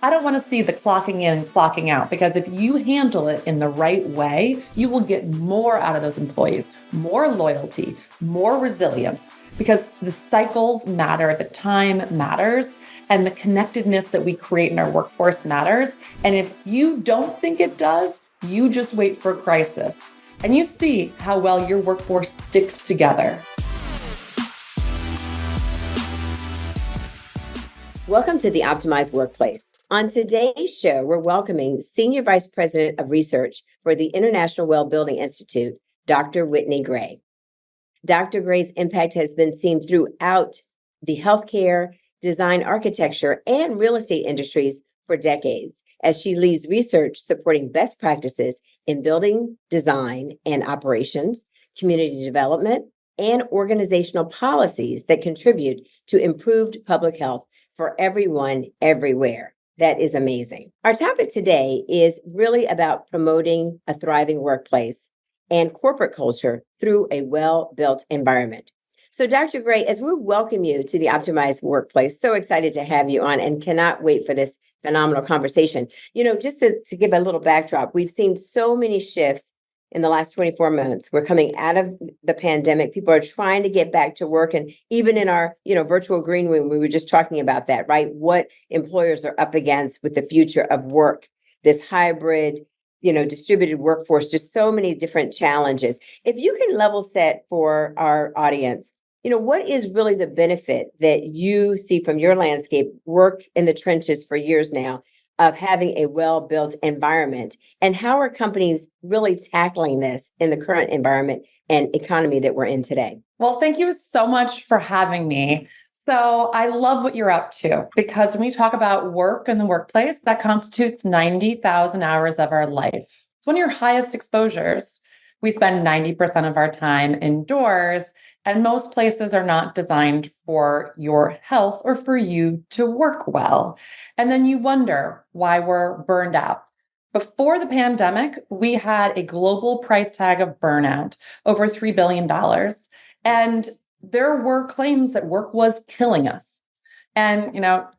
I don't want to see the clocking in and clocking out, because if you handle it in the right way, you will get more out of those employees, more loyalty, more resilience, because the cycles matter, the time matters, and the connectedness that we create in our workforce matters. And if you don't think it does, you just wait for a crisis and you see how well your workforce sticks together. Welcome to the Optimized Workplace. On today's show, we're welcoming Senior Vice President of Research for the International Well Building Institute, Dr. Whitney Gray. Dr. Gray's impact has been seen throughout the healthcare, design, architecture, and real estate industries for decades, as she leads research supporting best practices in building, design, and operations, community development, and organizational policies that contribute to improved public health for everyone, everywhere. That is amazing. Our topic today is really about promoting a thriving workplace and corporate culture through a well-built environment. So, Dr. Gray, as we welcome you to the Optimized Workplace, so excited to have you on and cannot wait for this phenomenal conversation. Just to give a little backdrop, we've seen so many shifts in the last 24 months. We're coming out of the pandemic. People are trying to get back to work. And even in our, virtual green room, we were just talking about that, right? What employers are up against with the future of work, this hybrid, distributed workforce, just so many different challenges. If you can level set for our audience, what is really the benefit that you see from your landscape, work in the trenches for years now, of having a well-built environment? And how are companies really tackling this in the current environment and economy that we're in today? Well, thank you so much for having me. So I love what you're up to, because when we talk about work in the workplace, that constitutes 90,000 hours of our life. It's one of your highest exposures. We spend 90% of our time indoors, and most places are not designed for your health or for you to work well. And then you wonder why we're burned out. Before the pandemic, we had a global price tag of burnout, over $3 billion. And there were claims that work was killing us. And,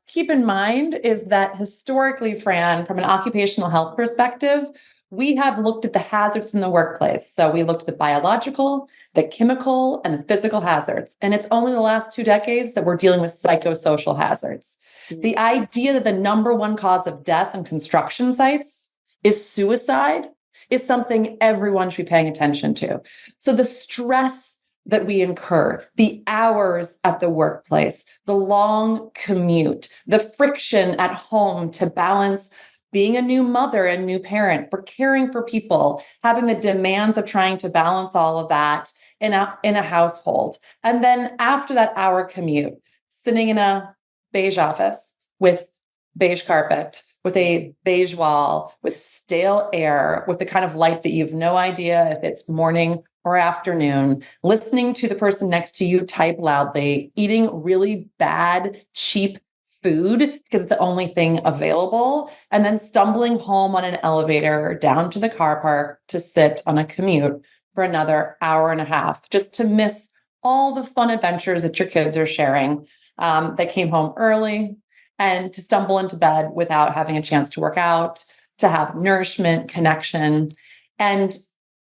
keep in mind is that historically, Fran, from an occupational health perspective, we have looked at the hazards in the workplace. So we looked at the biological, the chemical, and the physical hazards. And it's only the last 2 decades that we're dealing with psychosocial hazards. Mm-hmm. The idea that the number one cause of death in construction sites is suicide is something everyone should be paying attention to. So the stress that we incur, the hours at the workplace, the long commute, the friction at home to balance being a new mother and new parent, for caring for people, having the demands of trying to balance all of that in a household. And then after that hour commute, sitting in a beige office with beige carpet, with a beige wall, with stale air, with the kind of light that you have no idea if it's morning or afternoon, listening to the person next to you type loudly, eating really bad, cheap food because it's the only thing available, and then stumbling home on an elevator down to the car park to sit on a commute for another hour and a half, just to miss all the fun adventures that your kids are sharing, that came home early, and to stumble into bed without having a chance to work out, to have nourishment, connection. And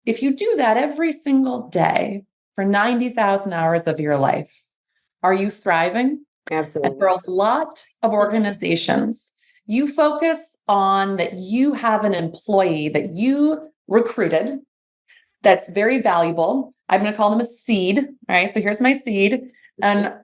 if you do that every single day for 90,000 hours of your life, are you thriving? Absolutely. And for a lot of organizations, you focus on that you have an employee that you recruited that's very valuable. I'm going to call them a seed. All right. So here's my seed. And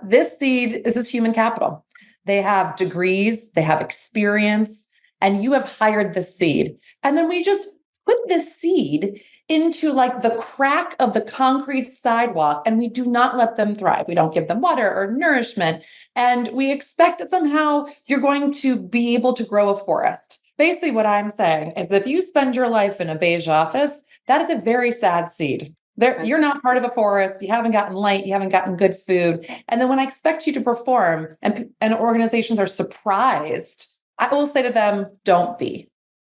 this seed is this human capital. They have degrees, they have experience, and you have hired the seed. And then we just put this seed into like the crack of the concrete sidewalk, and we do not let them thrive. We don't give them water or nourishment. And we expect that somehow you're going to be able to grow a forest. Basically, what I'm saying is if you spend your life in a beige office, that is a very sad seed. You're not part of a forest. You haven't gotten light. You haven't gotten good food. And then when I expect you to perform and organizations are surprised, I will say to them, don't be.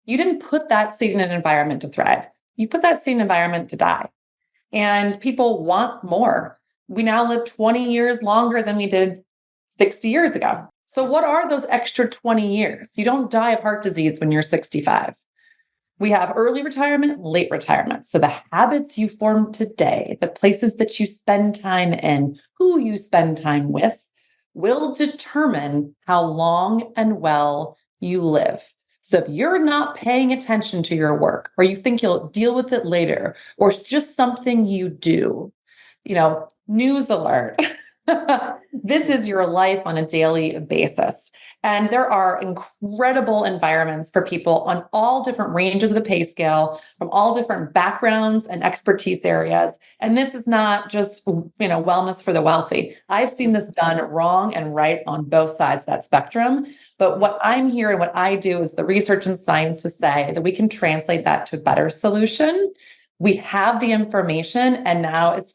You didn't put that seed in an environment to thrive. You put that seed in an environment to die. And people want more. We now live 20 years longer than we did 60 years ago. So what are those extra 20 years? You don't die of heart disease when you're 65. We have early retirement, late retirement. So the habits you form today, the places that you spend time in, who you spend time with, will determine how long and well you live. So if you're not paying attention to your work, or you think you'll deal with it later, or it's just something you do, news alert. This is your life on a daily basis. And there are incredible environments for people on all different ranges of the pay scale, from all different backgrounds and expertise areas. And this is not just, wellness for the wealthy. I've seen this done wrong and right on both sides of that spectrum. But what I'm here and what I do is the research and science to say that we can translate that to a better solution. We have the information, and now it's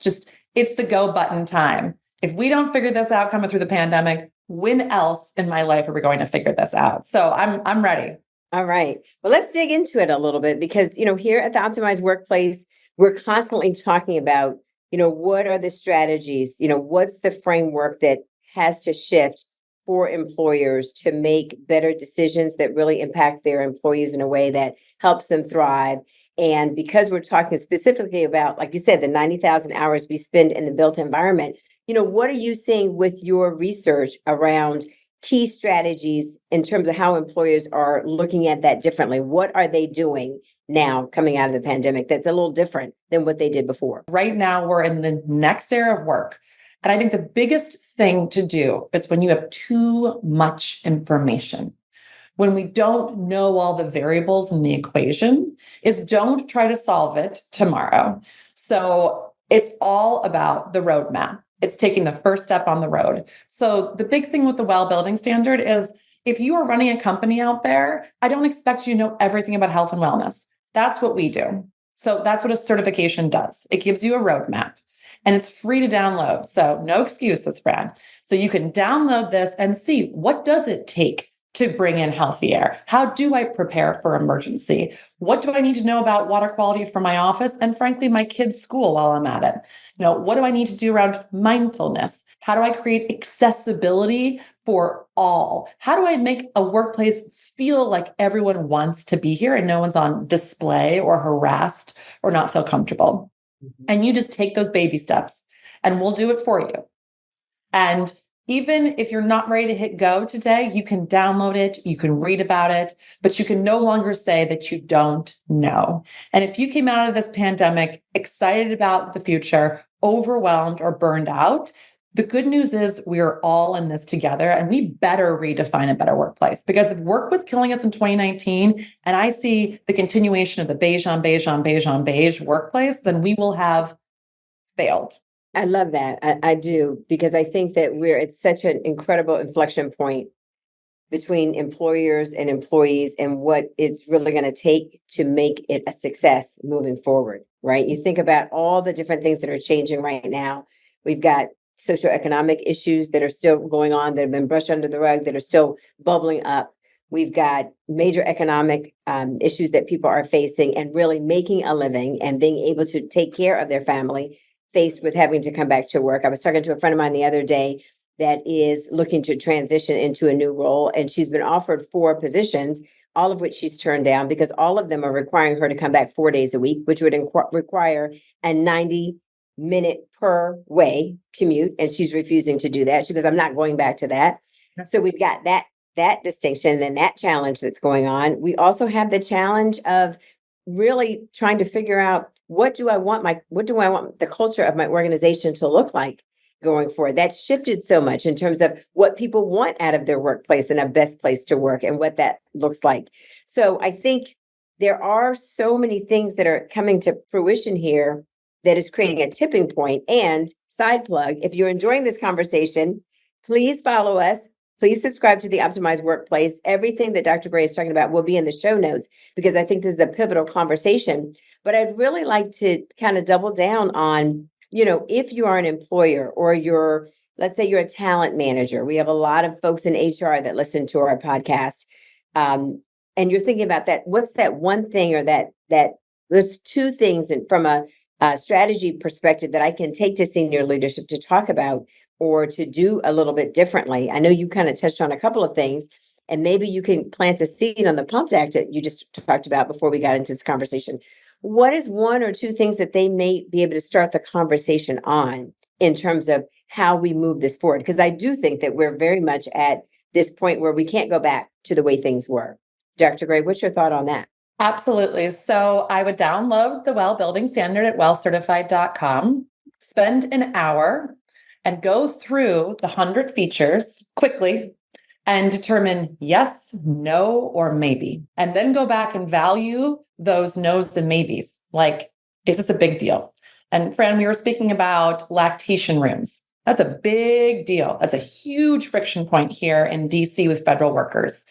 the go button time. If we don't figure this out coming through the pandemic, when else in my life are we going to figure this out? So I'm ready. All right. Well, let's dig into it a little bit because, here at the Optimized Workplace, we're constantly talking about, what are the strategies, what's the framework that has to shift for employers to make better decisions that really impact their employees in a way that helps them thrive. And because we're talking specifically about, like you said, the 90,000 hours we spend in the built environment, what are you seeing with your research around key strategies in terms of how employers are looking at that differently? What are they doing now coming out of the pandemic that's a little different than what they did before? Right now, we're in the next era of work. And I think the biggest thing to do is when you have too much information, when we don't know all the variables in the equation, is don't try to solve it tomorrow. So it's all about the roadmap. It's taking the first step on the road. So the big thing with the well building standard is if you are running a company out there, I don't expect you to know everything about health and wellness. That's what we do. So that's what a certification does. It gives you a roadmap and it's free to download. So no excuses, Fran. So you can download this and see what does it take to bring in healthy air? How do I prepare for emergency? What do I need to know about water quality for my office and frankly, my kids' school while I'm at it? What do I need to do around mindfulness? How do I create accessibility for all? How do I make a workplace feel like everyone wants to be here and no one's on display or harassed or not feel comfortable? Mm-hmm. And you just take those baby steps and we'll do it for you. And even if you're not ready to hit go today, you can download it, you can read about it, but you can no longer say that you don't know. And if you came out of this pandemic excited about the future, overwhelmed or burned out, the good news is we're all in this together and we better redefine a better workplace, because if work was killing us in 2019 and I see the continuation of the beige on beige on beige on beige workplace, then we will have failed. I love that. I do, because I think that we're at such an incredible inflection point between employers and employees and what it's really going to take to make it a success moving forward, right? You think about all the different things that are changing right now. We've got socioeconomic issues that are still going on, that have been brushed under the rug, that are still bubbling up. We've got major economic issues that people are facing and really making a living and being able to take care of their family, faced with having to come back to work. I was talking to a friend of mine the other day that is looking to transition into a new role, and she's been offered 4 positions, all of which she's turned down because all of them are requiring her to come back 4 days a week, which would require a 90-minute per way commute, and she's refusing to do that. She goes, I'm not going back to that. So we've got that distinction and that challenge that's going on. We also have the challenge of really trying to figure out what do I want the culture of my organization to look like going forward. That's shifted so much in terms of what people want out of their workplace and a best place to work and what that looks like. So I think there are so many things that are coming to fruition here that is creating a tipping point. And side plug, if you're enjoying this conversation, please follow us. Please subscribe to the Optimized Workplace. Everything that Dr. Gray is talking about will be in the show notes, because I think this is a pivotal conversation. But I'd really like to kind of double down on, if you are an employer or let's say you're a talent manager. We have a lot of folks in HR that listen to our podcast. And you're thinking about that. What's that one thing or that there's 2 things from a strategy perspective that I can take to senior leadership to talk about or to do a little bit differently? I know you kind of touched on a couple of things, and maybe you can plant a seed on the Pump Act that you just talked about before we got into this conversation. What is one or two things that they may be able to start the conversation on in terms of how we move this forward? Because I do think that we're very much at this point where we can't go back to the way things were. Dr. Gray, what's your thought on that? Absolutely. So I would download the well building standard at wellcertified.com, spend an hour and go through the 100 features quickly and determine yes, no, or maybe. And then go back and value those no's and maybes. Like, is this a big deal? And Fran, we were speaking about lactation rooms. That's a big deal. That's a huge friction point here in DC with federal workers.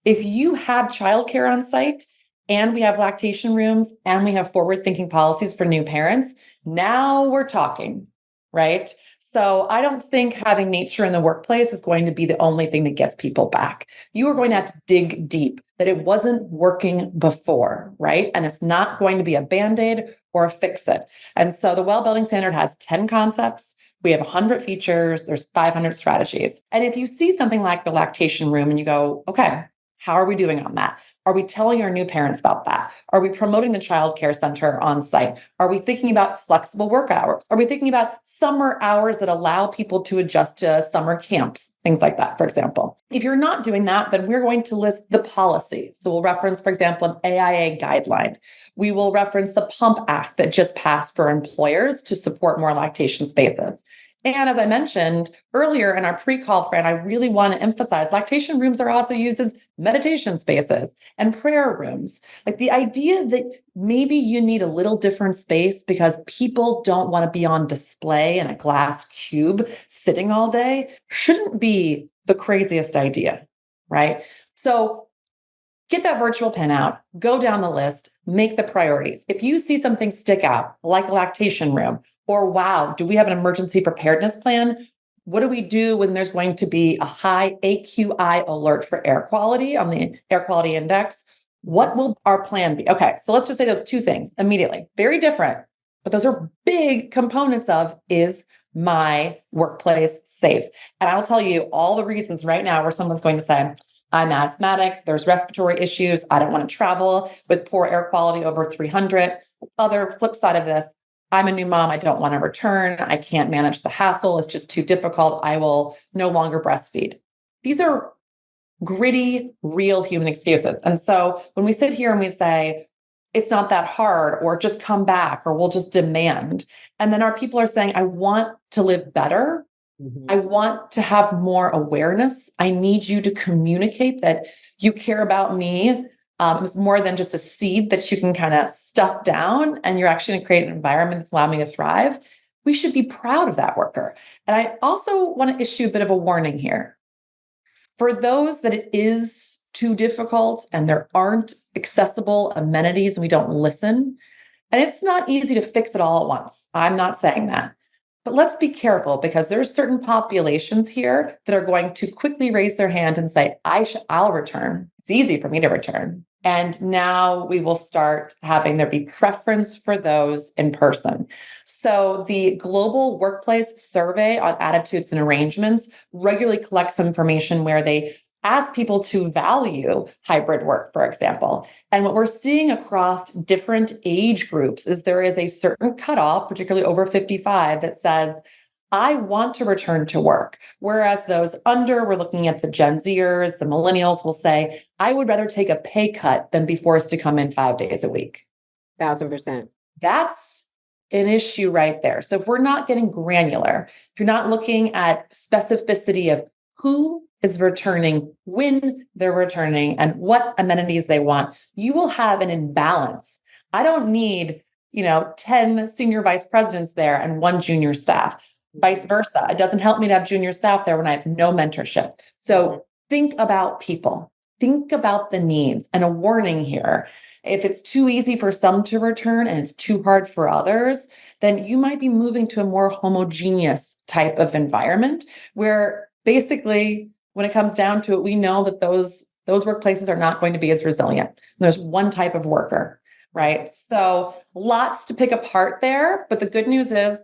If you have childcare on site and we have lactation rooms and we have forward-thinking policies for new parents, now we're talking, right? So I don't think having nature in the workplace is going to be the only thing that gets people back. You are going to have to dig deep that it wasn't working before, right? And it's not going to be a Band-Aid or a fix-it. And so the Well Building Standard has 10 concepts. We have 100 features. There's 500 strategies. And if you see something like the lactation room and you go, okay, how are we doing on that? Are we telling our new parents about that? Are we promoting the child care center on site? Are we thinking about flexible work hours? Are we thinking about summer hours that allow people to adjust to summer camps? Things like that, for example. If you're not doing that, then we're going to list the policy. So we'll reference, for example, an AIA guideline. We will reference the Pump Act that just passed for employers to support more lactation spaces. And as I mentioned earlier in our pre-call, Fran, I really want to emphasize lactation rooms are also used as meditation spaces and prayer rooms. Like the idea that maybe you need a little different space because people don't want to be on display in a glass cube sitting all day shouldn't be the craziest idea, right? So get that virtual pen out, go down the list, make the priorities. If you see something stick out, like a lactation room, or wow, do we have an emergency preparedness plan? What do we do when there's going to be a high AQI alert for air quality on the air quality index? What will our plan be? Okay, so let's just say those two things immediately. Very different, but those are big components of is my workplace safe? And I'll tell you all the reasons right now where someone's going to say, I'm asthmatic, there's respiratory issues, I don't want to travel with poor air quality over 300. Other flip side of this, I'm a new mom, I don't want to return, I can't manage the hassle, it's just too difficult, I will no longer breastfeed. These are gritty, real human excuses. And so when we sit here and we say, it's not that hard, or just come back, or we'll just demand, and then our people are saying, I want to live better, I want to have more awareness. I need you to communicate that you care about me. It's more than just a seed that you can kind of stuff down, and you're actually going to create an environment that's allowing me to thrive. We should be proud of that worker. And I also want to issue a bit of a warning here. For those that it is too difficult and there aren't accessible amenities and we don't listen, and it's not easy to fix it all at once. I'm not saying that. But let's be careful because there's certain populations here that are going to quickly raise their hand and say, I'll return. It's easy for me to return. And now we will start having there be preference for those in person. So the Global Workplace Survey on Attitudes and Arrangements regularly collects information where they ask people to value hybrid work, for example. And what we're seeing across different age groups is there is a certain cutoff, particularly over 55, that says, I want to return to work. Whereas those under, we're looking at the Gen Zers, the millennials will say, I would rather take a pay cut than be forced to come in 5 days a week. 1,000%. That's an issue right there. So if we're not getting granular, if you're not looking at specificity of who is returning, when they're returning, and what amenities they want, you will have an imbalance. I don't need, 10 senior vice presidents there and one junior staff. Vice versa. It doesn't help me to have junior staff there when I have no mentorship. So think about people. Think about the needs. And a warning here, if it's too easy for some to return and it's too hard for others, then you might be moving to a more homogeneous type of environment where basically when it comes down to it, we know that those workplaces are not going to be as resilient. There's one type of worker, right? So lots to pick apart there. But the good news is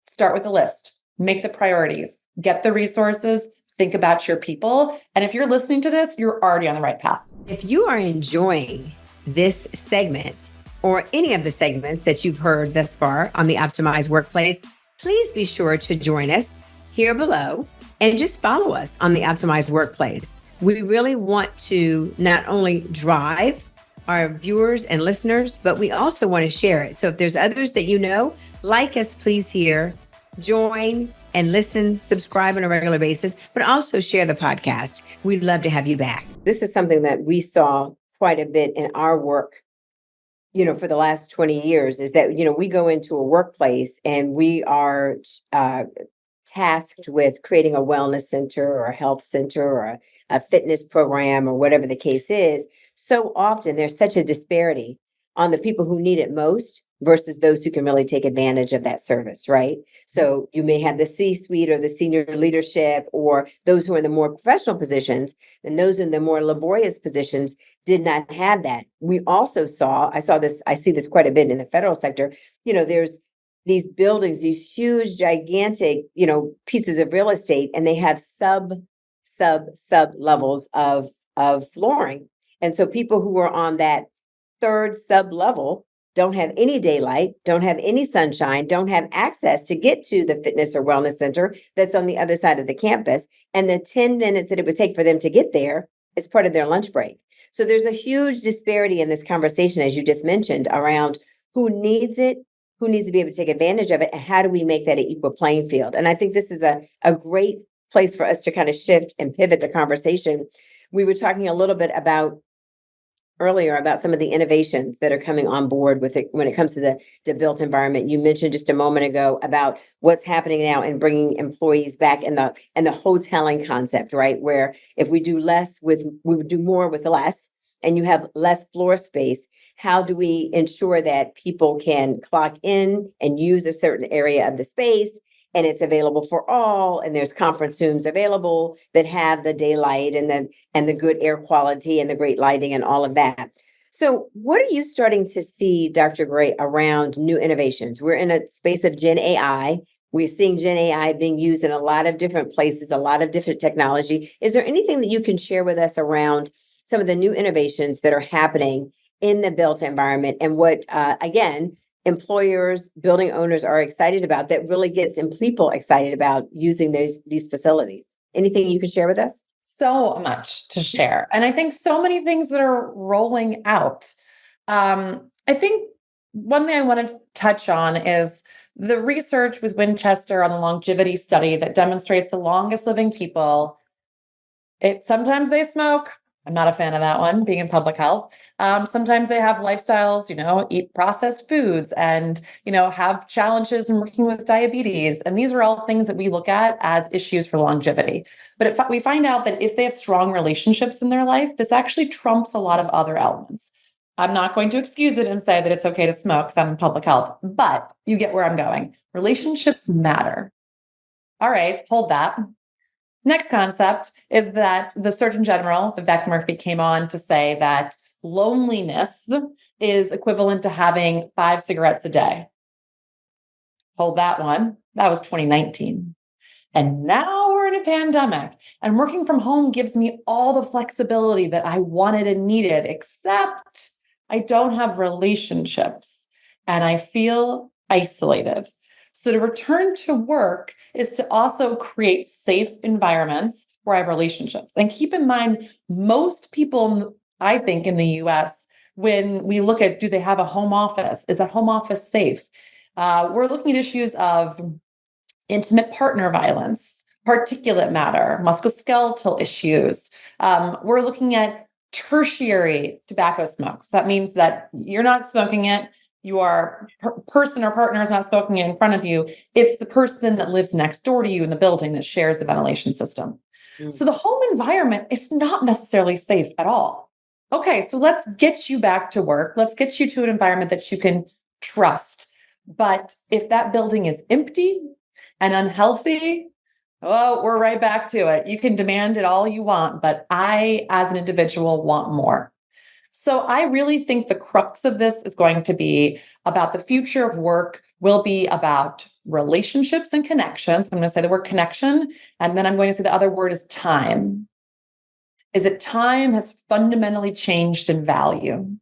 start with the list. make the priorities, get the resources, think about your people. And if you're listening to this, you're already on the right path. If you are enjoying this segment or any of the segments that you've heard thus far on the Optimized Workplace, please be sure to join us here below and just follow us on the Optimized Workplace. We really want to not only drive our viewers and listeners, but we also want to share it. So if there's others that you know, like us, please here, join and listen, subscribe on a regular basis, but also share the podcast. We'd love to have you back. This is something that we saw quite a bit in our work, for the last 20 years, is that, we go into a workplace and we are tasked with creating a wellness center or a health center or a fitness program or whatever the case is. So often there's such a disparity on the people who need it most versus those who can really take advantage of that service, right? So you may have the C-suite or the senior leadership or those who are in the more professional positions, and those in the more laborious positions did not have that. We also I see this quite a bit in the federal sector. There's these buildings, these huge, gigantic, pieces of real estate, and they have sub levels of flooring. And so people who are on that third sub level don't have any daylight, don't have any sunshine, don't have access to get to the fitness or wellness center that's on the other side of the campus. And the 10 minutes that it would take for them to get there is part of their lunch break. So there's a huge disparity in this conversation, as you just mentioned, around who needs it, who needs to be able to take advantage of it, and how do we make that an equal playing field? And I think this is a great place for us to kind of shift and pivot the conversation. We were talking a little bit earlier about some of the innovations that are coming on board with it when it comes to the built environment. You mentioned just a moment ago about what's happening now in bringing employees back and the hoteling concept, right? Where if we do we would do more with less, and you have less floor space. How do we ensure that people can clock in and use a certain area of the space, and it's available for all, and there's conference rooms available that have the daylight and the good air quality and the great lighting and all of that. So what are you starting to see, Dr. Gray, around new innovations? We're in a space of Gen AI. We're seeing Gen AI being used in a lot of different places, a lot of different technology. Is there anything that you can share with us around some of the new innovations that are happening in the built environment, and what, again, employers, building owners are excited about, that really gets people excited about using these facilities? Anything you can share with us? So much to share. And I think so many things that are rolling out. I think one thing I want to touch on is the research with Winchester on the longevity study that demonstrates the longest living people. Sometimes they smoke. I'm not a fan of that one, being in public health. Sometimes they have lifestyles, eat processed foods and, have challenges in working with diabetes. And these are all things that we look at as issues for longevity. But we find out that if they have strong relationships in their life, this actually trumps a lot of other elements. I'm not going to excuse it and say that it's okay to smoke because I'm in public health, but you get where I'm going. Relationships matter. All right, hold that. Next concept is that the Surgeon General, Vivek Murthy, came on to say that loneliness is equivalent to having 5 cigarettes a day. Hold that one. That was 2019. And now we're in a pandemic, and working from home gives me all the flexibility that I wanted and needed, except I don't have relationships and I feel isolated. So to return to work is to also create safe environments where I have relationships. And keep in mind, most people, I think, in the US, when we look at, do they have a home office? Is that home office safe? We're looking at issues of intimate partner violence, particulate matter, musculoskeletal issues. We're looking at tertiary tobacco smoke. So that means that you're not smoking it. Your person or partner is not smoking it in front of you. It's the person that lives next door to you in the building that shares the ventilation system. So the home environment is not necessarily safe at all. Okay, so let's get you back to work. Let's get you to an environment that you can trust. But if that building is empty and unhealthy, oh, we're right back to it. You can demand it all you want, but I, as an individual, want more. So I really think the crux of this is going to be about the future of work will be about relationships and connections. I'm going to say the word connection, and then I'm going to say the other word is time. Is that time has fundamentally changed in value.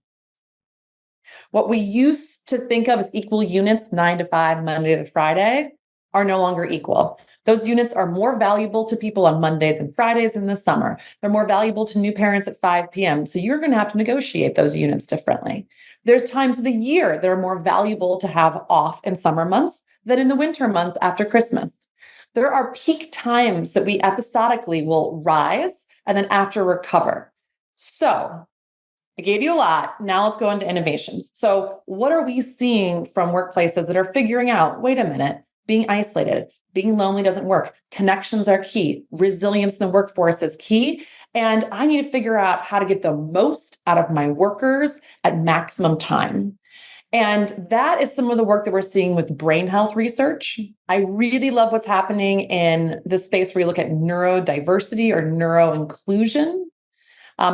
What we used to think of as equal units, 9 to 5, Monday to Friday, are no longer equal. Those units are more valuable to people on Mondays and Fridays in the summer. They're more valuable to new parents at 5 p.m. So you're going to have to negotiate those units differently. There's times of the year that are more valuable to have off in summer months than in the winter months after Christmas. There are peak times that we episodically will rise and then after recover. So I gave you a lot. Now let's go into innovations. So what are we seeing from workplaces that are figuring out, wait a minute, being isolated, being lonely doesn't work. Connections are key. Resilience in the workforce is key. And I need to figure out how to get the most out of my workers at maximum time. And that is some of the work that we're seeing with brain health research. I really love what's happening in the space where you look at neurodiversity or neuroinclusion.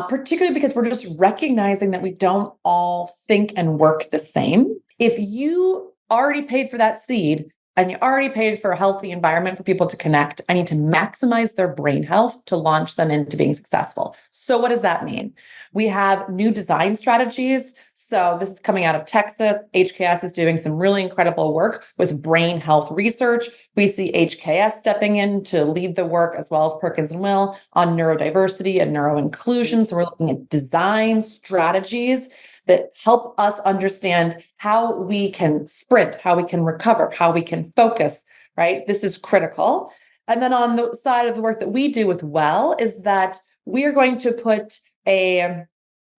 Particularly because we're just recognizing that we don't all think and work the same. If you already paid for that seed and you already paid for a healthy environment for people to connect, I need to maximize their brain health to launch them into being successful. So what does that mean? We have new design strategies. So this is coming out of Texas. HKS is doing some really incredible work with brain health research. We see HKS stepping in to lead the work, as well as Perkins and Will, on neurodiversity and neuroinclusion. So we're looking at design strategies that help us understand how we can sprint, how we can recover, how we can focus, right? This is critical. And then on the side of the work that we do with Well is that we are going to put a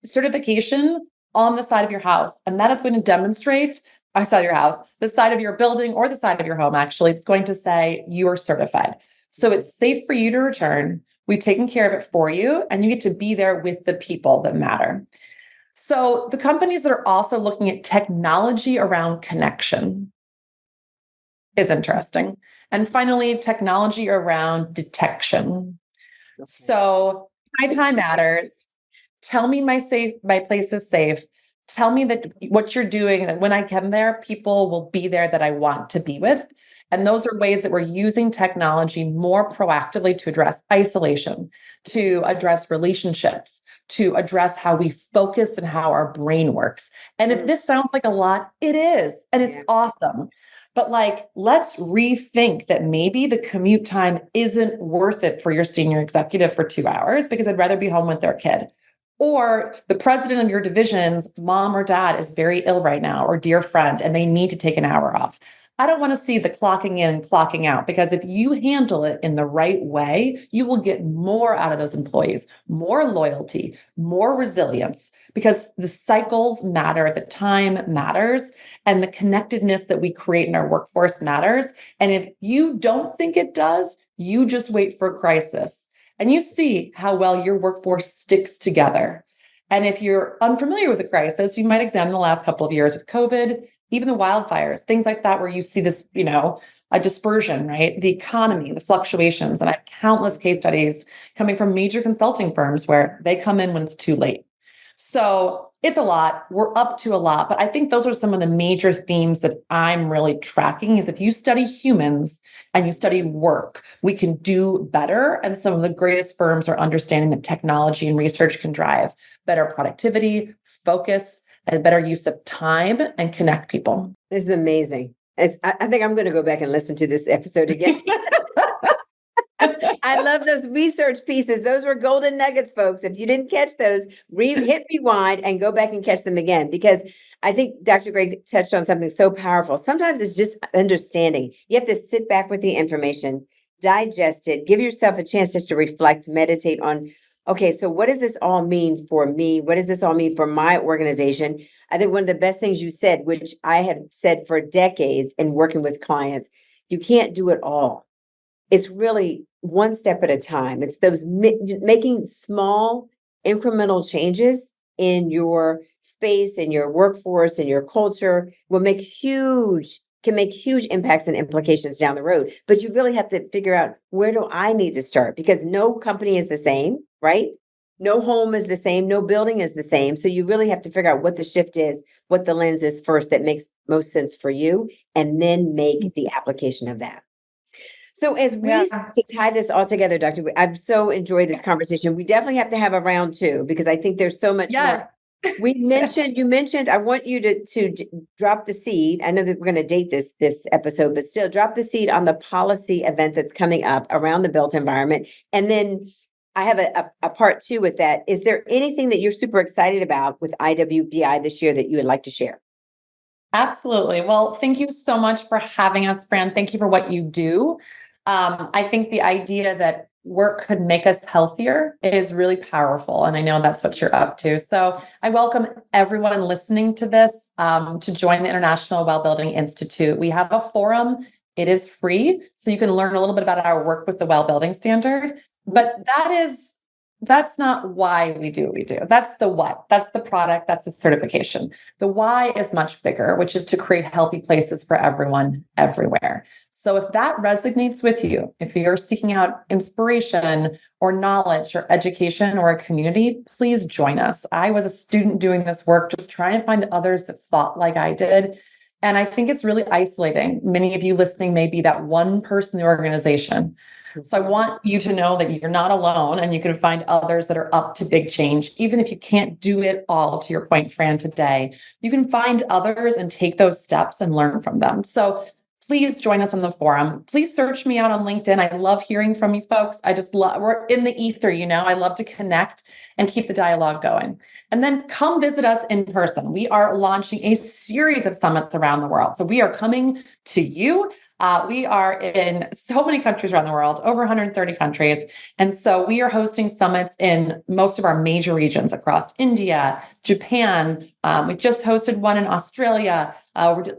certification on the side of your house. And that is going to demonstrate, I saw your house, the side of your building or the side of your home, actually, it's going to say you are certified. So it's safe for you to return. We've taken care of it for you, and you get to be there with the people that matter. So the companies that are also looking at technology around connection is interesting. And finally, technology around detection. Okay. So my time matters. Tell me my place is safe. Tell me that what you're doing, that when I come there, people will be there that I want to be with. And those are ways that we're using technology more proactively to address isolation, to address relationships, to address how we focus and how our brain works. And if this sounds like a lot, it is, and it's awesome. But let's rethink that maybe the commute time isn't worth it for your senior executive for 2 hours because I'd rather be home with their kid. Or the president of your division's mom or dad is very ill right now, or dear friend, and they need to take an hour off. I don't want to see the clocking in, clocking out, because if you handle it in the right way, you will get more out of those employees, more loyalty, more resilience, because the cycles matter, the time matters, and the connectedness that we create in our workforce matters. And if you don't think it does, you just wait for a crisis. And you see how well your workforce sticks together. And if you're unfamiliar with a crisis, you might examine the last couple of years with COVID, even the wildfires, things like that, where you see this, a dispersion, right? The economy, the fluctuations. And I have countless case studies coming from major consulting firms where they come in when it's too late. So it's a lot. We're up to a lot. But I think those are some of the major themes that I'm really tracking is if you study humans and you study work, we can do better. And some of the greatest firms are understanding that technology and research can drive better productivity, focus, and better use of time and connect people. This is amazing. I think I'm going to go back and listen to this episode again. I love those research pieces. Those were golden nuggets, folks. If you didn't catch those, hit rewind and go back and catch them again, because I think Dr. Gray touched on something so powerful. Sometimes it's just understanding. You have to sit back with the information, digest it, give yourself a chance just to reflect, meditate on, okay, so what does this all mean for me? What does this all mean for my organization? I think one of the best things you said, which I have said for decades in working with clients, you can't do it all. It's really one step at a time. It's those making small incremental changes in your space, in your workforce, in your culture can make huge impacts and implications down the road. But you really have to figure out, where do I need to start? Because no company is the same, right? No home is the same, no building is the same. So you really have to figure out what the shift is, what the lens is first that makes most sense for you, and then make the application of that. So as we start to tie this all together, Dr. I've so enjoyed this conversation. We definitely have to have a round two because I think there's so much more. You mentioned, I want you to drop the seed. I know that we're going to date this episode, but still drop the seed on the policy event that's coming up around the built environment. And then I have a part two with that. Is there anything that you're super excited about with IWBI this year that you would like to share? Absolutely. Well, thank you so much for having us, Fran. Thank you for what you do. I think the idea that work could make us healthier is really powerful. And I know that's what you're up to. So I welcome everyone listening to this to join the International Well Building Institute. We have a forum. It is free. So you can learn a little bit about our work with the Well Building Standard. But that's not why we do what we do. That's the what. That's the product. That's the certification. The why is much bigger, which is to create healthy places for everyone, everywhere. So if that resonates with you, if you're seeking out inspiration or knowledge or education or a community, please join us. I was a student doing this work, just trying to find others that thought like I did. And I think it's really isolating. Many of you listening may be that one person in the organization. So I want you to know that you're not alone and you can find others that are up to big change. Even if you can't do it all, to your point, Fran, today, you can find others and take those steps and learn from them. So please join us on the forum. Please search me out on LinkedIn. I love hearing from you folks. I just love, we're in the ether, I love to connect and keep the dialogue going. And then come visit us in person. We are launching a series of summits around the world. So we are coming to you. We are in so many countries around the world, over 130 countries. And so we are hosting summits in most of our major regions across India, Japan. We just hosted one in Australia,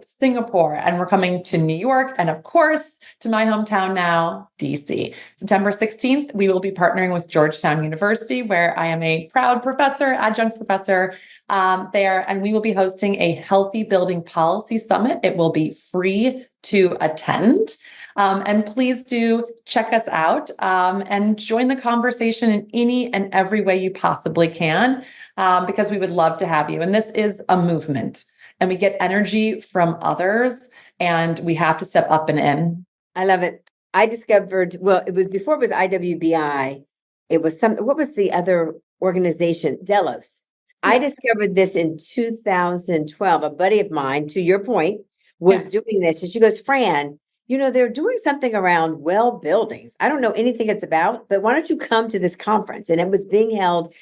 Singapore, and we're coming to New York. And of course, to my hometown now, DC. September 16th, we will be partnering with Georgetown University, where I am a proud professor, adjunct professor there. And we will be hosting a Healthy Building Policy Summit. It will be free to attend. And please do check us out and join the conversation in any and every way you possibly can, because we would love to have you. And this is a movement, and we get energy from others, and we have to step up and in. I love it. I discovered, well, it was before it was IWBI. It was what was the other organization? Delos. Yeah. I discovered this in 2012. A buddy of mine, to your point, was doing this. And she goes, Fran, they're doing something around well buildings. I don't know anything it's about, but why don't you come to this conference? And it was being held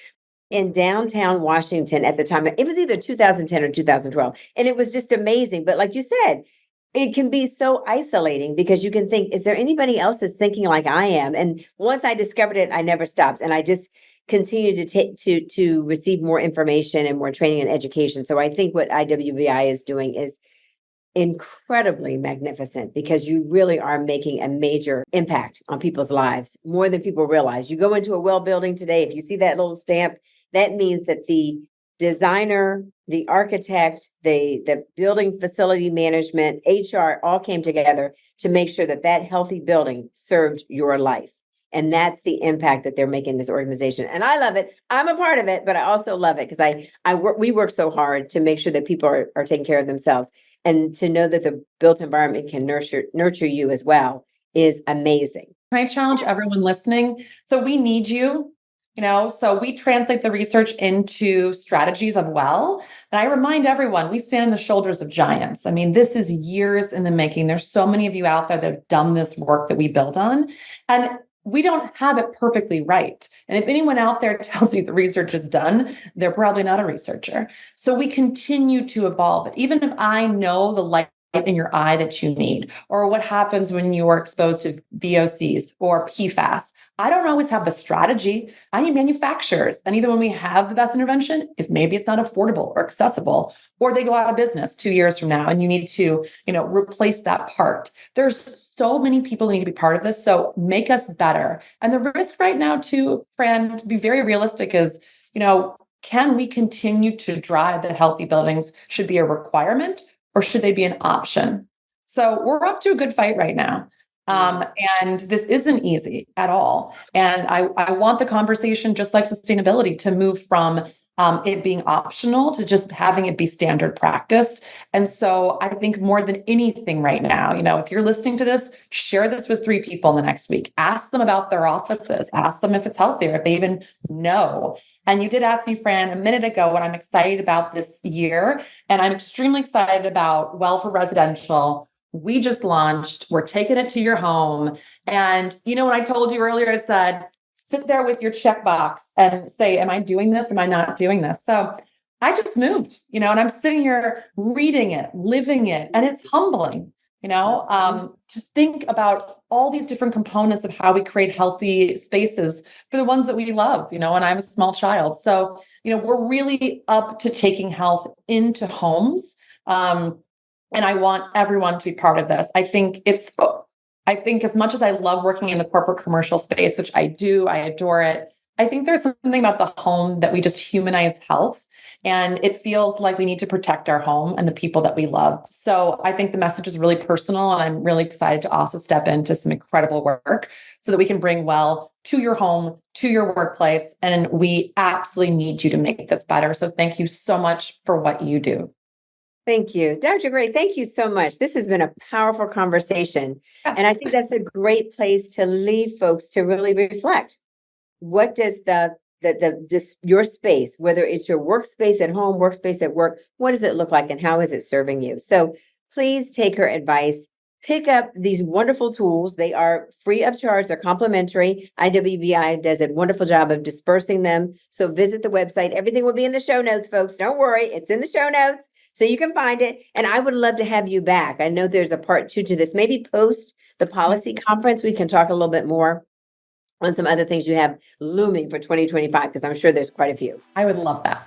in downtown Washington at the time. It was either 2010 or 2012. And it was just amazing. But like you said, it can be so isolating because you can think, is there anybody else that's thinking like I am? And once I discovered it, I never stopped. And I just continued to receive more information and more training and education. So I think what IWBI is doing is incredibly magnificent because you really are making a major impact on people's lives, more than people realize. You go into a well building today, if you see that little stamp, that means that the designer, the architect, the building facility management, HR all came together to make sure that that healthy building served your life. And that's the impact that they're making in this organization. And I love it. I'm a part of it, but I also love it because we work so hard to make sure that people are taking care of themselves. And to know that the built environment can nurture you as well is amazing. Can I challenge everyone listening? So we need you, so we translate the research into strategies of well. And I remind everyone, we stand on the shoulders of giants. I mean, this is years in the making. There's so many of you out there that have done this work that we build on. And we don't have it perfectly right. And if anyone out there tells you the research is done, they're probably not a researcher. So we continue to evolve it. Even if I know the light in your eye that you need, or what happens when you are exposed to VOCs or PFAS, I don't always have the strategy. I need manufacturers. And even when we have the best intervention, if maybe it's not affordable or accessible, or they go out of business 2 years from now and you need to, replace that part. There's so many people that need to be part of this. So make us better. And the risk right now too, Fran, to be very realistic is, can we continue to drive that healthy buildings should be a requirement or should they be an option? So we're up to a good fight right now. And this isn't easy at all. And I want the conversation, just like sustainability, to move from it being optional to just having it be standard practice. And so I think more than anything right now, if you're listening to this, share this with 3 people in the next week. Ask them about their offices. Ask them if it's healthier, if they even know. And you did ask me, Fran, a minute ago what I'm excited about this year. And I'm extremely excited about Well for Residential. We just launched. We're taking it to your home. And when I told you earlier, I said, sit there with your checkbox and say, am I doing this? Am I not doing this? So I just moved, and I'm sitting here reading it, living it, and it's humbling, to think about all these different components of how we create healthy spaces for the ones that we love, and I'm a small child. So, we're really up to taking health into homes. And I want everyone to be part of this. I think as much as I love working in the corporate commercial space, which I do, I adore it. I think there's something about the home that we just humanize health, and it feels like we need to protect our home and the people that we love. So I think the message is really personal, and I'm really excited to also step into some incredible work so that we can bring well to your home, to your workplace. And we absolutely need you to make this better. So thank you so much for what you do. Thank you. Dr. Gray, thank you so much. This has been a powerful conversation. And I think that's a great place to leave folks to really reflect. What does your space, whether it's your workspace at home, workspace at work, what does it look like and how is it serving you? So please take her advice. Pick up these wonderful tools. They are free of charge. They're complimentary. IWBI does a wonderful job of dispersing them. So visit the website. Everything will be in the show notes, folks. Don't worry. It's in the show notes. So you can find it. And I would love to have you back. I know there's a part 2 to this. Maybe post the policy conference, we can talk a little bit more on some other things you have looming for 2025, because I'm sure there's quite a few. I would love that.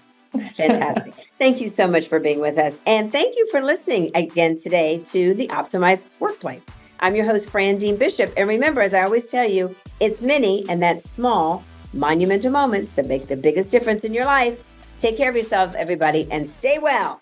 Fantastic. Thank you so much for being with us. And thank you for listening again today to the Optimized Workplace. I'm your host, Fran Dean Bishop. And remember, as I always tell you, it's many and that's small, monumental moments that make the biggest difference in your life. Take care of yourself, everybody, and stay well.